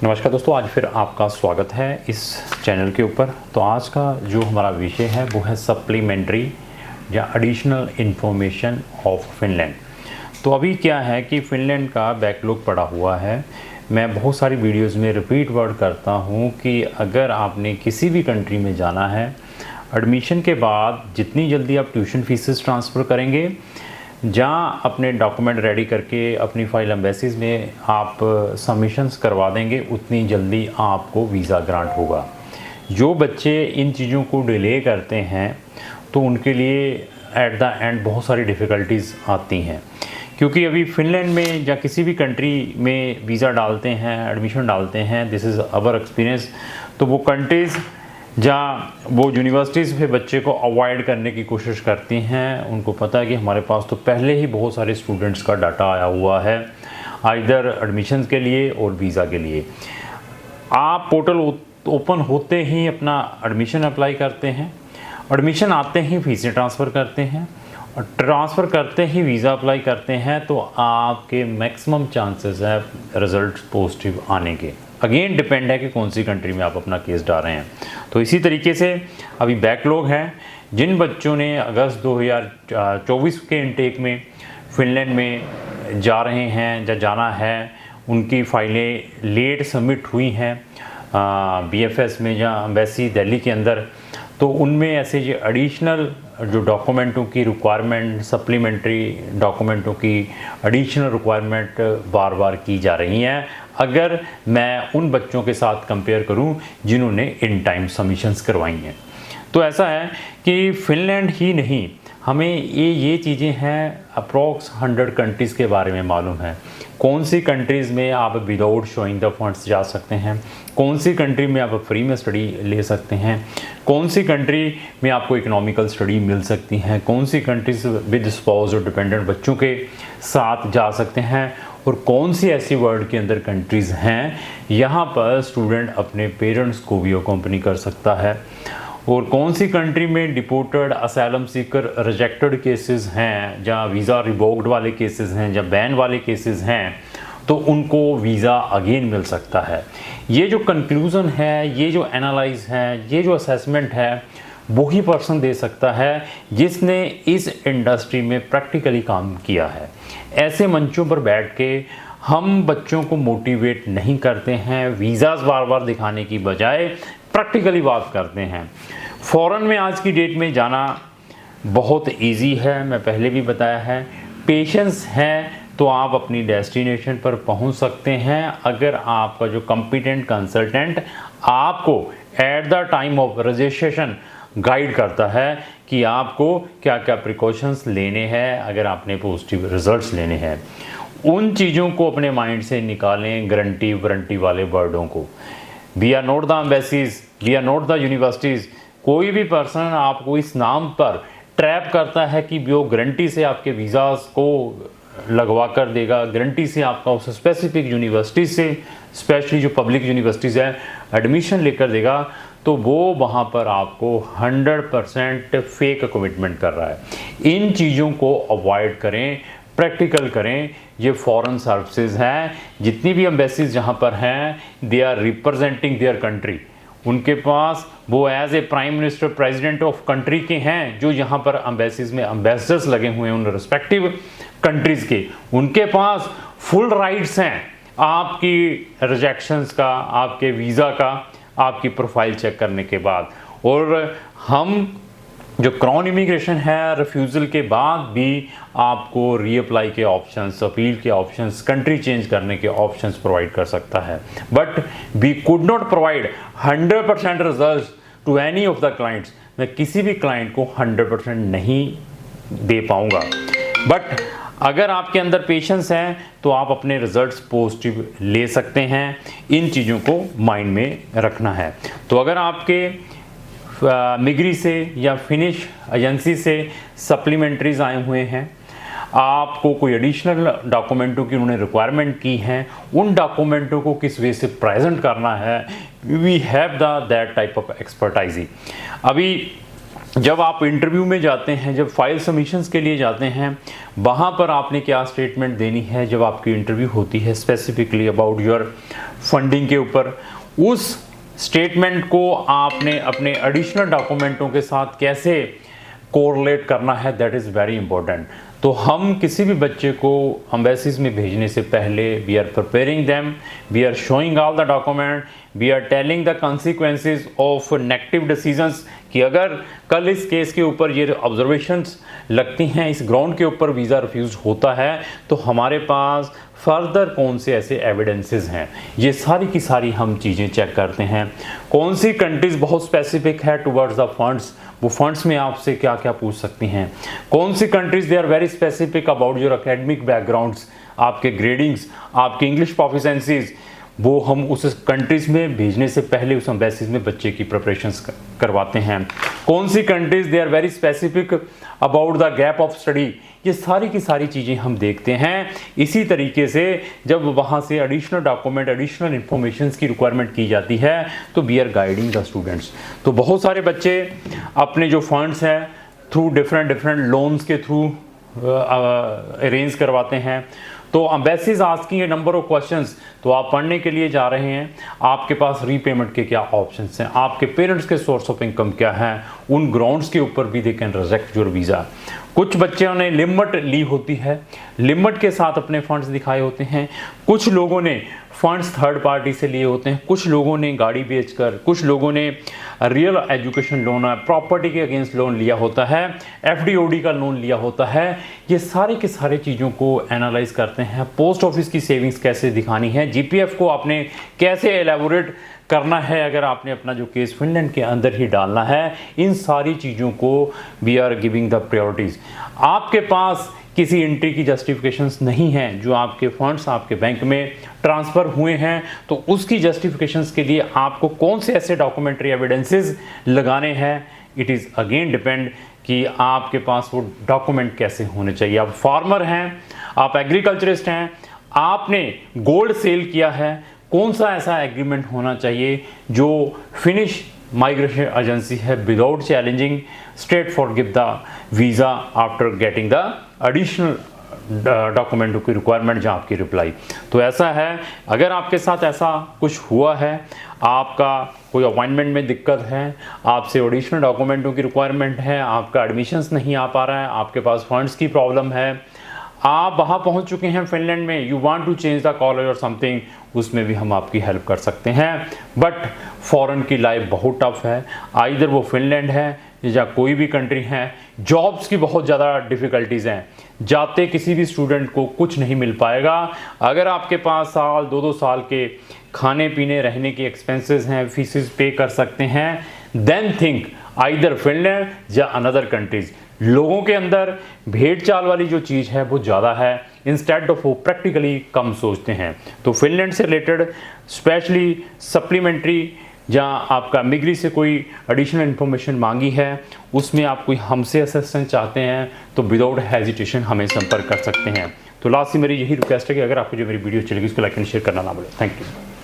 नमस्कार दोस्तों, आज फिर आपका स्वागत है इस चैनल के ऊपर। तो आज का जो हमारा विषय है वो है सप्लीमेंट्री या एडिशनल इंफॉर्मेशन ऑफ फिनलैंड। तो अभी क्या है कि फिनलैंड का बैकलॉग पड़ा हुआ है। मैं बहुत सारी वीडियोस में रिपीट वर्ड करता हूँ कि अगर आपने किसी भी कंट्री में जाना है, एडमिशन के बाद जितनी जल्दी आप ट्यूशन फीसेस ट्रांसफ़र करेंगे, जहाँ अपने डॉक्यूमेंट रेडी करके अपनी फ़ाइल एम्बेसीज में आप सबमिशंस करवा देंगे, उतनी जल्दी आपको वीज़ा ग्रांट होगा। जो बच्चे इन चीज़ों को डिले करते हैं तो उनके लिए एट द एंड बहुत सारी डिफ़िकल्टीज़ आती हैं, क्योंकि अभी फ़िनलैंड में या किसी भी कंट्री में वीज़ा डालते हैं, एडमिशन डालते हैं, दिस इज़ अवर एक्सपीरियंस। तो वो कंट्रीज़ जहाँ वो यूनिवर्सिटीज़ पे बच्चे को अवॉइड करने की कोशिश करती हैं। उनको पता है कि हमारे पास तो पहले ही बहुत सारे स्टूडेंट्स का डाटा आया हुआ है, आइदर एडमिशन्स के लिए और वीज़ा के लिए। आप पोर्टल ओपन होते ही अपना एडमिशन अप्लाई करते हैं, एडमिशन आते ही फीसें ट्रांसफ़र करते हैं और ट्रांसफ़र करते ही वीज़ा अप्लाई करते हैं, तो आपके मैक्सिमम चांसेस है रिज़ल्ट पॉजिटिव आने के। अगेन डिपेंड है कि कौन सी कंट्री में आप अपना केस डाल रहे हैं। तो इसी तरीके से अभी बैकलॉग है। जिन बच्चों ने अगस्त 2024 के इनटेक में फ़िनलैंड में जा रहे हैं या जाना है, उनकी फ़ाइलें लेट सबमिट हुई हैं BFS में या एम्बेसी दिल्ली के अंदर, तो उनमें ऐसे जो एडिशनल जो डॉक्यूमेंटों की रिक्वायरमेंट, सप्लीमेंट्री डॉक्यूमेंटों की एडिशनल रिक्वायरमेंट बार बार की जा रही हैं, अगर मैं उन बच्चों के साथ कंपेयर करूं जिन्होंने इन टाइम सबमिशंस करवाई हैं। तो ऐसा है कि फ़िनलैंड ही नहीं, हमें ये चीज़ें हैं अप्रॉक्स 100 कंट्रीज़ के बारे में मालूम है। कौन सी कंट्रीज़ में आप विदाउट शोइंग द फंड्स जा सकते हैं, कौन सी कंट्री में आप फ्री में स्टडी ले सकते हैं, कौन सी कंट्री में आपको इकोनॉमिकल स्टडी मिल सकती हैं, कौन सी कंट्रीज़ विद स्पाउस और डिपेंडेंट बच्चों के साथ जा सकते हैं, और कौन सी ऐसी वर्ल्ड के अंदर कंट्रीज़ हैं यहाँ पर स्टूडेंट अपने पेरेंट्स को भी अकम्पनी कर सकता है, और कौन सी कंट्री में deported, asylum Sikar, rejected cases हैं, जहाँ वीज़ा रिवोक्ड वाले केसेस हैं, जहाँ बैन वाले केसेस हैं, तो उनको वीज़ा अगेन मिल सकता है। ये जो कंक्लूज़न है, ये जो एनालाइज है, ये जो असेसमेंट है, वही पर्सन दे सकता है जिसने इस इंडस्ट्री में प्रैक्टिकली काम किया है। ऐसे मंचों पर बैठ के हम बच्चों को मोटिवेट नहीं करते हैं, वीज़ाज़ बार बार दिखाने की बजाय प्रैक्टिकली बात करते हैं। फ़ॉरेन में आज की डेट में जाना बहुत इजी है, मैं पहले भी बताया है। पेशेंस है तो आप अपनी डेस्टिनेशन पर पहुंच सकते हैं, अगर आपका जो कॉम्पिटेंट कंसल्टेंट आपको at the time of registration guide करता है कि आपको क्या क्या प्रिकॉशंस लेने हैं अगर आपने पॉजिटिव रिजल्ट्स लेने हैं। उन चीज़ों को अपने माइंड से निकालें, गारंटी वारंटी वाले वर्डों को। We are not the embassies, we are not the universities. कोई भी पर्सन आपको इस नाम पर ट्रैप करता है कि वो गारंटी से आपके वीज़ाज़ को लगवा कर देगा, गारंटी से आपका उस स्पेसिफिक यूनिवर्सिटी से, स्पेशली जो पब्लिक यूनिवर्सिटीज़ है, एडमिशन लेकर देगा, तो वो वहाँ पर आपको 100% फेक कमिटमेंट कर रहा है। इन चीज़ों को अवॉइड करें, प्रैक्टिकल करें। ये फॉरेन सर्विसेज हैं, जितनी भी एम्बेसीज जहाँ पर हैं, they are representing their country. उनके पास वो as a prime minister, president of country के हैं, जो यहाँ पर एम्बेसीज में एम्बेसडर्स लगे हुए हैं उन रिस्पेक्टिव कंट्रीज़ के। उनके पास फुल राइट्स हैं आपकी रिजेक्शंस का, आपके वीज़ा का, आपकी प्रोफाइल चेक करने के बाद। और हम जो क्राउन इमिग्रेशन है, रिफ्यूज़ल के बाद भी आपको रीअप्लाई के ऑप्शंस, अपील के ऑप्शंस, कंट्री चेंज करने के ऑप्शंस प्रोवाइड कर सकता है। But we could not provide 100% result to any of the clients. मैं किसी भी क्लाइंट को 100% नहीं दे पाऊँगा, बट अगर आपके अंदर पेशेंस है तो आप अपने रिजल्ट्स पॉजिटिव ले सकते हैं। इन चीज़ों को माइंड में रखना है। तो अगर आपके मिग्री से या फिनिश एजेंसी से सप्लीमेंट्रीज आए हुए हैं, आपको कोई एडिशनल डॉक्यूमेंटों की उन्होंने रिक्वायरमेंट की हैं, उन डॉक्यूमेंटों को किस वे से प्रेजेंट करना है, we have that type of expertise. अभी जब आप इंटरव्यू में जाते हैं, जब फाइल सबमिशंस के लिए जाते हैं, वहाँ पर आपने क्या स्टेटमेंट देनी है जब आपकी इंटरव्यू होती है स्पेसिफिकली अबाउट योर फंडिंग के ऊपर, उस स्टेटमेंट को आपने अपने एडिशनल डॉक्यूमेंटों के साथ कैसे कोरिलेट करना है, दैट इज़ वेरी इंपॉर्टेंट। तो हम किसी भी बच्चे को एम्बेसीज में भेजने से पहले we are preparing them, we are showing all the document, we are telling the consequences of negative decisions कि अगर कल इस केस के ऊपर ये ऑब्जर्वेशंस लगती हैं, इस ग्राउंड के ऊपर वीज़ा रिफ्यूज़ होता है, तो हमारे पास फर्दर कौन से ऐसे एविडेंसेस हैं। ये सारी की सारी हम चीज़ें चेक करते हैं। कौन सी कंट्रीज़ बहुत स्पेसिफिक है टुवर्ड्स द फंड्स, वो फंड्स में आपसे क्या क्या पूछ सकती हैं। कौन सी countries they are very specific about your academic backgrounds, आपके ग्रेडिंग्स, आपकी इंग्लिश प्रोफिशेंसीज, वो हम उस कंट्रीज़ में भेजने से पहले उस एम्बेसीज में बच्चे की प्रिपरेशंस करवाते हैं। कौन सी countries they are very specific about the gap of study, ये सारी की सारी चीज़ें हम देखते हैं। इसी तरीके से जब वहाँ से एडिशनल डॉक्यूमेंट, एडिशनल इंफॉर्मेशंस की रिक्वायरमेंट की जाती है, तो we are guiding the students. तो बहुत सारे बच्चे अपने जो फंड्स हैं थ्रू डिफरेंट लोन्स के थ्रू अरेंज करवाते हैं। तो embassies asking a number of questions, तो आप पढ़ने के लिए जा रहे हैं, आपके पास रीपेमेंट के क्या ऑप्शंस हैं, आपके पेरेंट्स के सोर्स ऑफ इनकम क्या हैं, उन ग्राउंड्स के ऊपर भी they can reject your visa. कुछ बच्चों ने लिमिट ली होती है, लिमिट के साथ अपने फंड्स दिखाए होते हैं। कुछ लोगों ने फंड्स थर्ड पार्टी से लिए होते हैं, कुछ लोगों ने गाड़ी बेचकर, कुछ लोगों ने रियल एजुकेशन लोन, प्रॉपर्टी के अगेंस्ट लोन लिया होता है, एफडीओडी का लोन लिया होता है। ये सारे के सारे चीज़ों को एनालाइज करते हैं। पोस्ट ऑफिस की सेविंग्स कैसे दिखानी है, जीपीएफ को आपने कैसे एलेबोरेट करना है अगर आपने अपना जो केस फिनलैंड के अंदर ही डालना है, इन सारी चीज़ों को we are giving the priorities. आपके पास किसी एंट्री की जस्टिफिकेशंस नहीं हैं, जो आपके फंड्स आपके बैंक में ट्रांसफ़र हुए हैं, तो उसकी जस्टिफिकेशंस के लिए आपको कौन से ऐसे डॉक्यूमेंट्री एविडेंसेस लगाने हैं, इट इज़ अगेन डिपेंड कि आपके पास वो डॉक्यूमेंट कैसे होने चाहिए। आप फार्मर हैं, आप एग्रीकल्चरिस्ट हैं, आपने गोल्ड सेल किया है, कौन सा ऐसा एग्रीमेंट होना चाहिए जो फिनिश माइग्रेशन एजेंसी है without challenging straight for give the visa after getting the additional डॉक्यूमेंटों की रिक्वायरमेंट जहाँ आपकी रिप्लाई। तो ऐसा है, अगर आपके साथ ऐसा कुछ हुआ है, आपका कोई अपॉइंटमेंट में दिक्कत है, आपसे एडिशनल डॉक्यूमेंटों की रिक्वायरमेंट है, आपका एडमिशन्स नहीं आ पा रहा है, आपके पास फंड्स की प्रॉब्लम है, आप वहाँ पहुँच चुके हैं फिनलैंड में, you want to change the college और समथिंग, उसमें भी हम आपकी हेल्प कर सकते हैं। बट फॉरेन की लाइफ बहुत टफ है, आइदर वो फिनलैंड है या कोई भी कंट्री है, जॉब्स की बहुत ज़्यादा डिफ़िकल्टीज़ हैं, जाते किसी भी स्टूडेंट को कुछ नहीं मिल पाएगा। अगर आपके पास साल 2-2 साल के खाने पीने रहने के एक्सपेंसेस हैं, फीसेस पे कर सकते हैं, देन थिंक आइदर फिनलैंड या अनदर कंट्रीज़। लोगों के अंदर भेड़ चाल वाली जो चीज़ है वो ज़्यादा है, इंस्टेड ऑफ वो प्रैक्टिकली कम सोचते हैं। तो फिनलैंड से रिलेटेड स्पेशली सप्लीमेंट्री जहाँ आपका मिग्री से कोई एडिशनल इन्फॉर्मेशन मांगी है, उसमें आप कोई हमसे असिस्टेंस चाहते हैं तो विदाउट हेजिटेशन हमें संपर्क कर सकते हैं। तो लास्ट में मेरी यही रिक्वेस्ट है कि अगर आपको जो मेरी वीडियो चलेगी उसको लाइक एंड शेयर करना ना भूलें। Thank you.